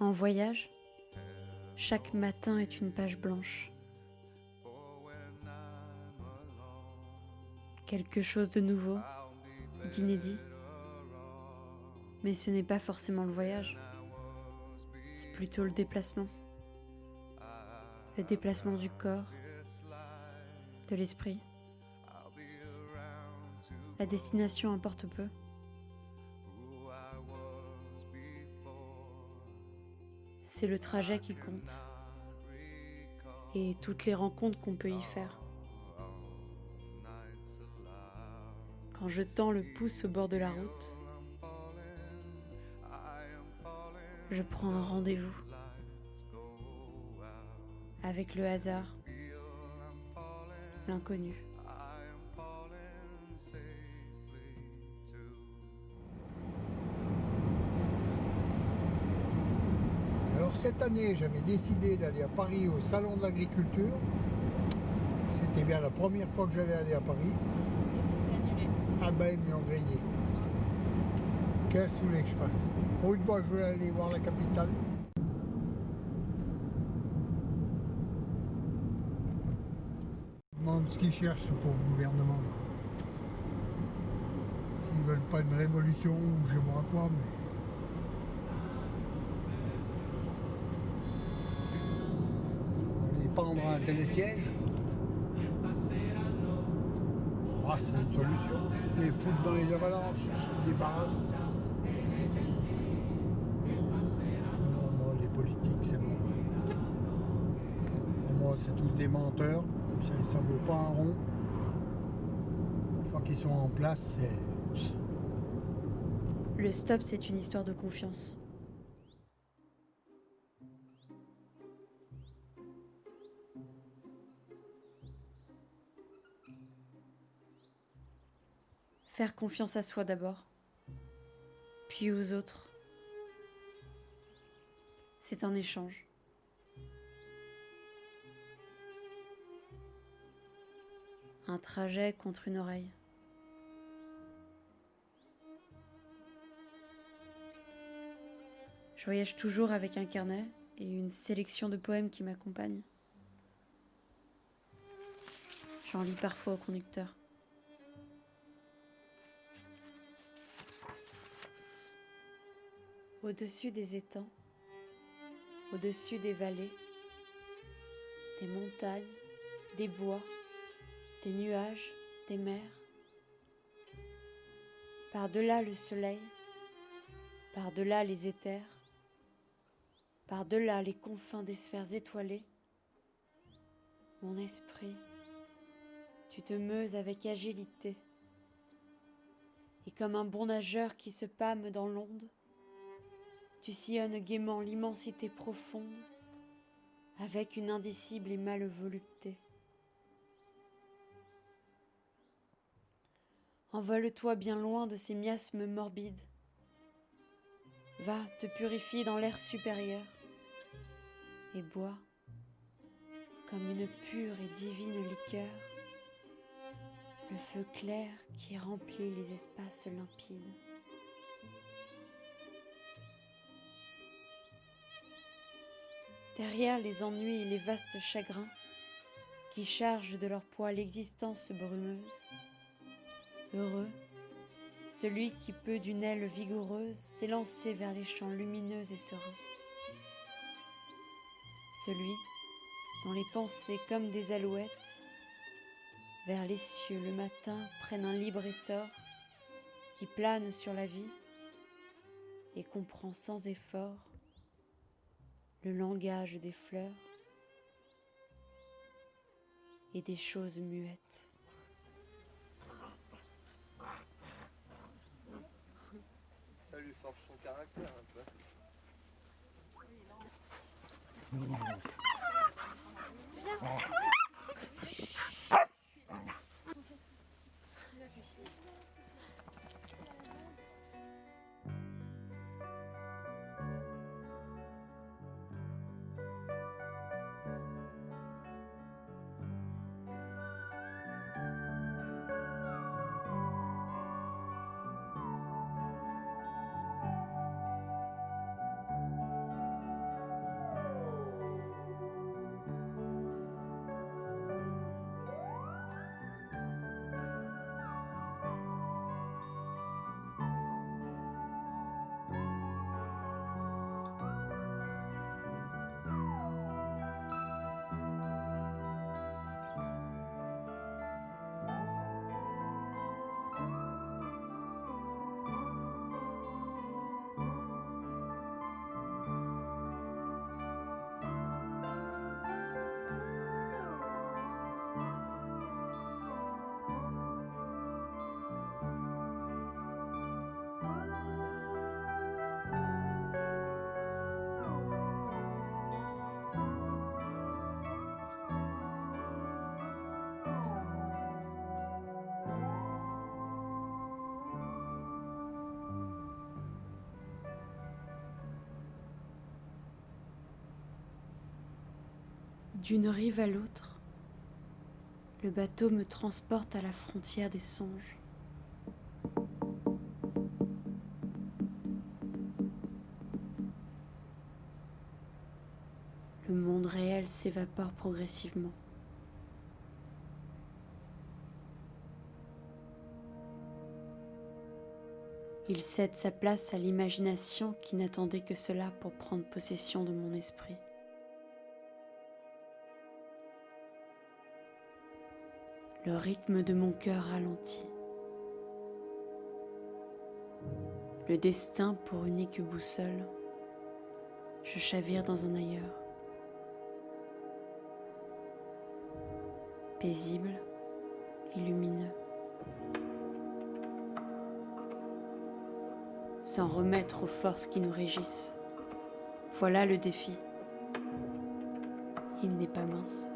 En voyage, chaque matin est une page blanche. Quelque chose de nouveau, d'inédit. Mais ce n'est pas forcément le voyage, c'est plutôt le déplacement. Le déplacement du corps, de l'esprit. La destination importe peu. C'est le trajet qui compte et toutes les rencontres qu'on peut y faire. Quand je tends le pouce au bord de la route, je prends un rendez-vous avec le hasard, l'inconnu. Alors cette année, j'avais décidé d'aller à Paris au Salon de l'Agriculture. C'était bien la première fois que j'allais aller à Paris. Et c'était annulé. Ah ben, ils m'ont grillé. Qu'est-ce que vous voulez que je fasse? Pour une fois, je voulais aller voir la capitale. Je me demande ce qu'ils cherchent, ce pauvre gouvernement. S'ils veulent pas une révolution ou je sais pas quoi, mais... les pendre à un télésiège. Ah, c'est une solution. Les foutre dans les avalanches, ils se débarrassent. Non, moi, les politiques, c'est bon. Pour moi, c'est tous des menteurs. Ça vaut pas un rond. Une fois qu'ils sont en place, c'est... Le stop, c'est une histoire de confiance. Faire confiance à soi d'abord, puis aux autres. C'est un échange. Un trajet contre une oreille. Je voyage toujours avec un carnet et une sélection de poèmes qui m'accompagnent. J'en lis parfois au conducteur. Au-dessus des étangs, au-dessus des vallées, des montagnes, des bois, des nuages, des mers. Par-delà le soleil, par-delà les éthers, par-delà les confins des sphères étoilées, mon esprit, tu te meuses avec agilité. Et comme un bon nageur qui se pâme dans l'onde, tu sillonnes gaiement l'immensité profonde avec une indicible et mâle volupté. Envole-toi bien loin de ces miasmes morbides. Va te purifier dans l'air supérieur et bois, comme une pure et divine liqueur, le feu clair qui remplit les espaces limpides. Derrière les ennuis et les vastes chagrins qui chargent de leur poids l'existence brumeuse, heureux, celui qui peut d'une aile vigoureuse s'élancer vers les champs lumineux et sereins. Celui dont les pensées comme des alouettes vers les cieux le matin prennent un libre essor qui plane sur la vie et comprend sans effort le langage des fleurs et des choses muettes. Ça lui forge son caractère un peu. D'une rive à l'autre, le bateau me transporte à la frontière des songes. Le monde réel s'évapore progressivement. Il cède sa place à l'imagination qui n'attendait que cela pour prendre possession de mon esprit. Le rythme de mon cœur ralentit. Le destin pour unique boussole, je chavire dans un ailleurs. Paisible et lumineux. S'en remettre aux forces qui nous régissent. Voilà le défi. Il n'est pas mince.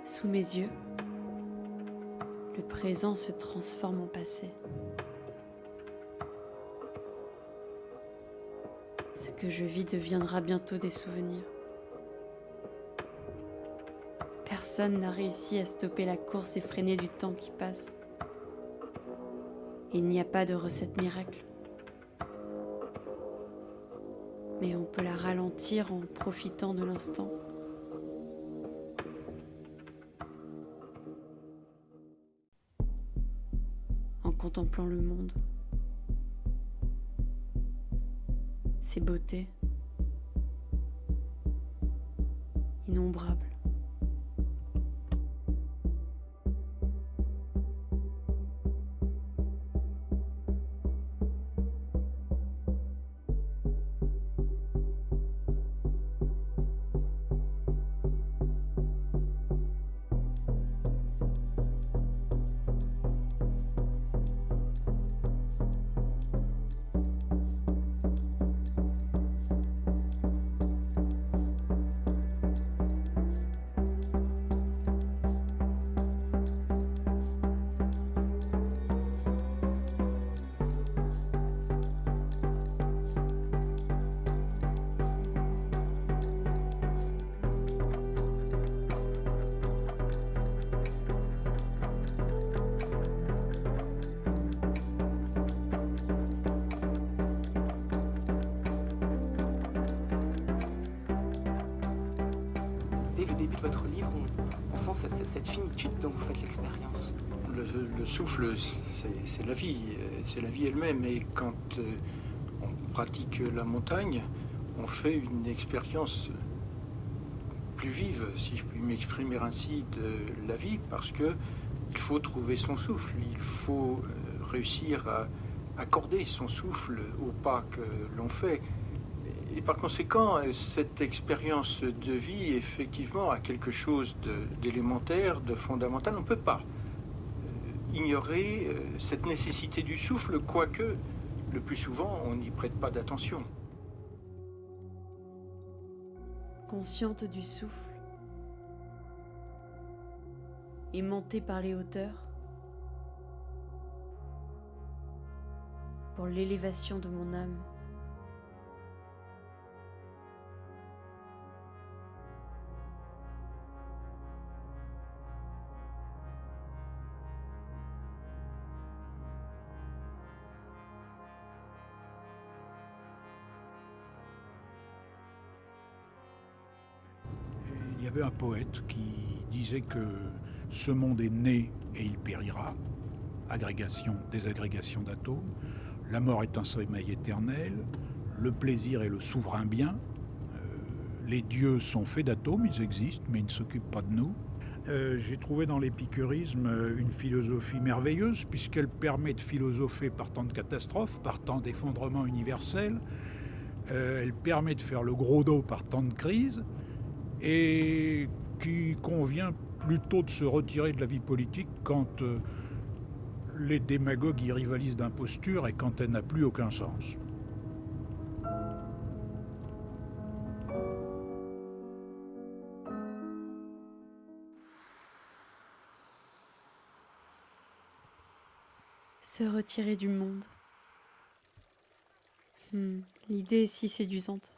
Sous mes yeux, le présent se transforme en passé. Ce que je vis deviendra bientôt des souvenirs. Personne n'a réussi à stopper la course effrénée du temps qui passe. Il n'y a pas de recette miracle. Mais on peut la ralentir en profitant de l'instant. En contemplant le monde, ses beautés innombrables. Votre livre, on sent cette finitude dont vous faites l'expérience. Le souffle, c'est la vie elle-même. Et quand on pratique la montagne, on fait une expérience plus vive, si je puis m'exprimer ainsi, de la vie, parce que il faut trouver son souffle, il faut réussir à accorder son souffle au pas que l'on fait. Et par conséquent, cette expérience de vie, effectivement, a quelque chose d'élémentaire, de fondamental. On ne peut pas ignorer cette nécessité du souffle, quoique, le plus souvent, on n'y prête pas d'attention. Consciente du souffle, aimantée par les hauteurs, pour l'élévation de mon âme. Il y avait un poète qui disait que ce monde est né et il périra, agrégation, désagrégation d'atomes, la mort est un sommeil éternel, le plaisir est le souverain bien, les dieux sont faits d'atomes, ils existent, mais ils ne s'occupent pas de nous. J'ai trouvé dans l'épicurisme une philosophie merveilleuse, puisqu'elle permet de philosopher par temps de catastrophe, par temps d'effondrement universel. Elle permet de faire le gros dos par temps de crise, et qui convient plutôt de se retirer de la vie politique quand les démagogues y rivalisent d'imposture et quand elle n'a plus aucun sens. Se retirer du monde. L'idée est si séduisante.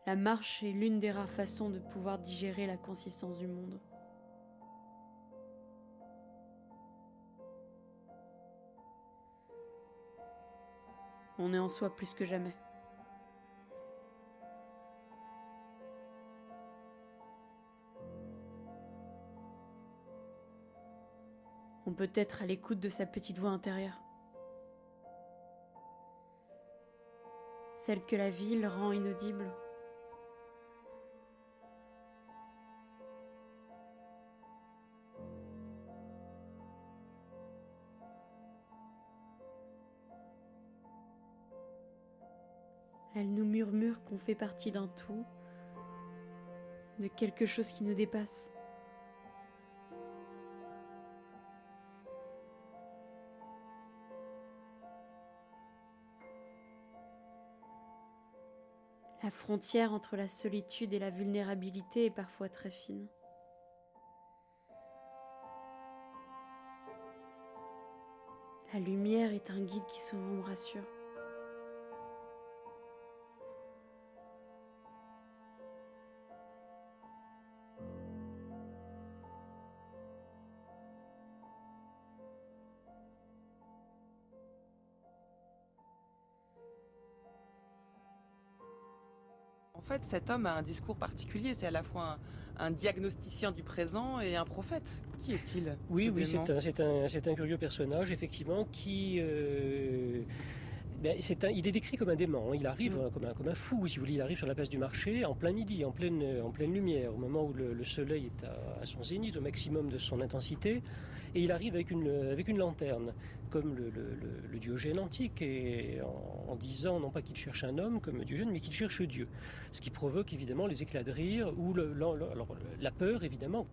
La marche est l'une des rares façons de pouvoir digérer la consistance du monde. On est en soi plus que jamais. On peut être à l'écoute de sa petite voix intérieure. Celle que la ville rend inaudible. Elle nous murmure qu'on fait partie d'un tout, de quelque chose qui nous dépasse. La frontière entre la solitude et la vulnérabilité est parfois très fine. La lumière est un guide qui souvent me rassure. En fait, cet homme a un discours particulier, c'est à la fois un diagnosticien du présent et un prophète. Qui est-il? Oui, c'est un curieux personnage, effectivement, qui... il est décrit comme un dément. Il arrive comme un fou, si vous voulez. Il arrive sur la place du marché en plein midi, en pleine lumière, au moment où le soleil est à son zénith, au maximum de son intensité. Et il arrive avec une lanterne, comme le Diogène antique, et en disant non pas qu'il cherche un homme comme Diogène, mais qu'il cherche Dieu. Ce qui provoque évidemment les éclats de rire ou la peur, évidemment.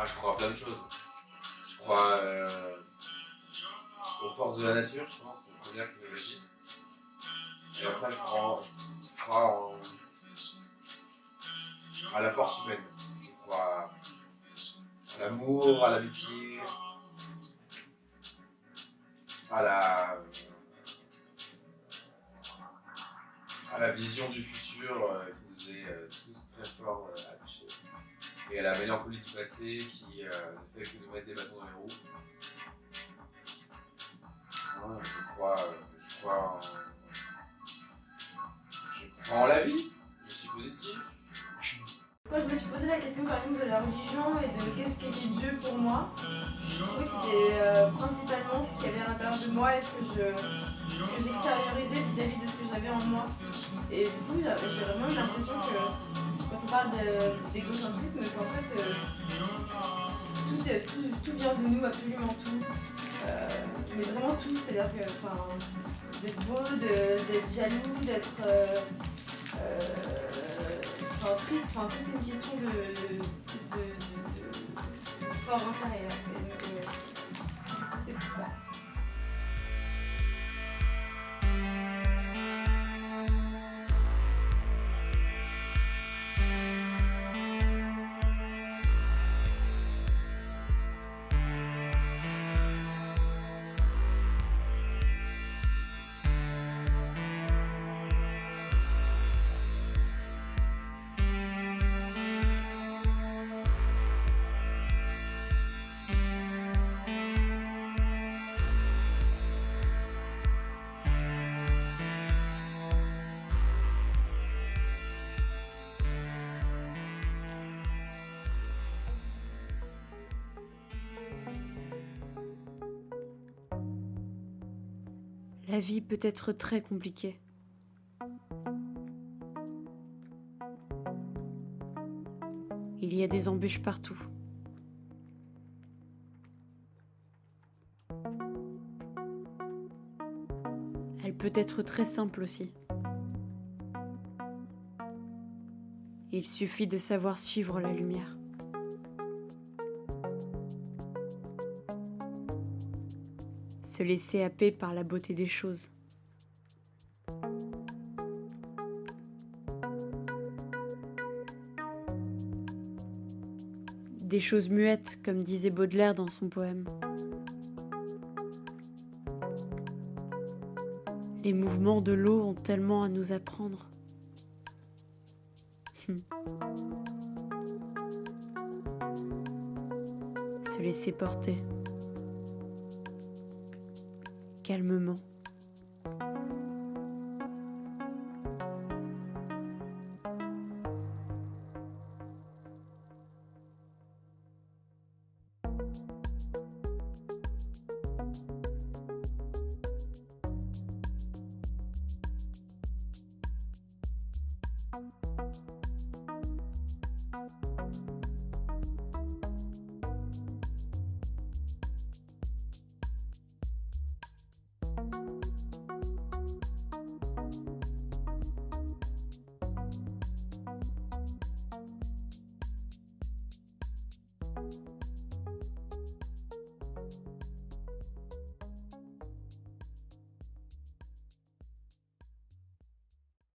Je crois à plein de choses. Je crois aux forces de la nature, je pense, c'est première qui me régissent. Et après, je crois à la force humaine. Je crois à l'amour, à l'amitié, à la vision du futur qui nous est tous très fort attachés. Et à la mélancolie du passé qui ne fait que nous mettre des bâtons dans les roues. Ouais, je crois en la vie, je suis positif. Quand je me suis posé la question par exemple de la religion et de qu'est-ce qu'était Dieu pour moi, je trouvais que c'était principalement ce qu'il y avait à l'intérieur de moi et ce que j'extériorisais vis-à-vis de ce que j'avais en moi. Et du coup, j'ai vraiment eu l'impression que quand on parle d'égocentrisme, qu'en fait tout vient de nous, absolument tout. Mais vraiment tout, c'est-à-dire que d'être beau, d'être jaloux, d'être triste, tout est une question de fort intérieur. Et donc, c'est pour ça. La vie peut être très compliquée. Il y a des embûches partout. Elle peut être très simple aussi. Il suffit de savoir suivre la lumière. Se laisser happer par la beauté des choses. Des choses muettes, comme disait Baudelaire dans son poème. Les mouvements de l'eau ont tellement à nous apprendre. Se laisser porter. Calmement.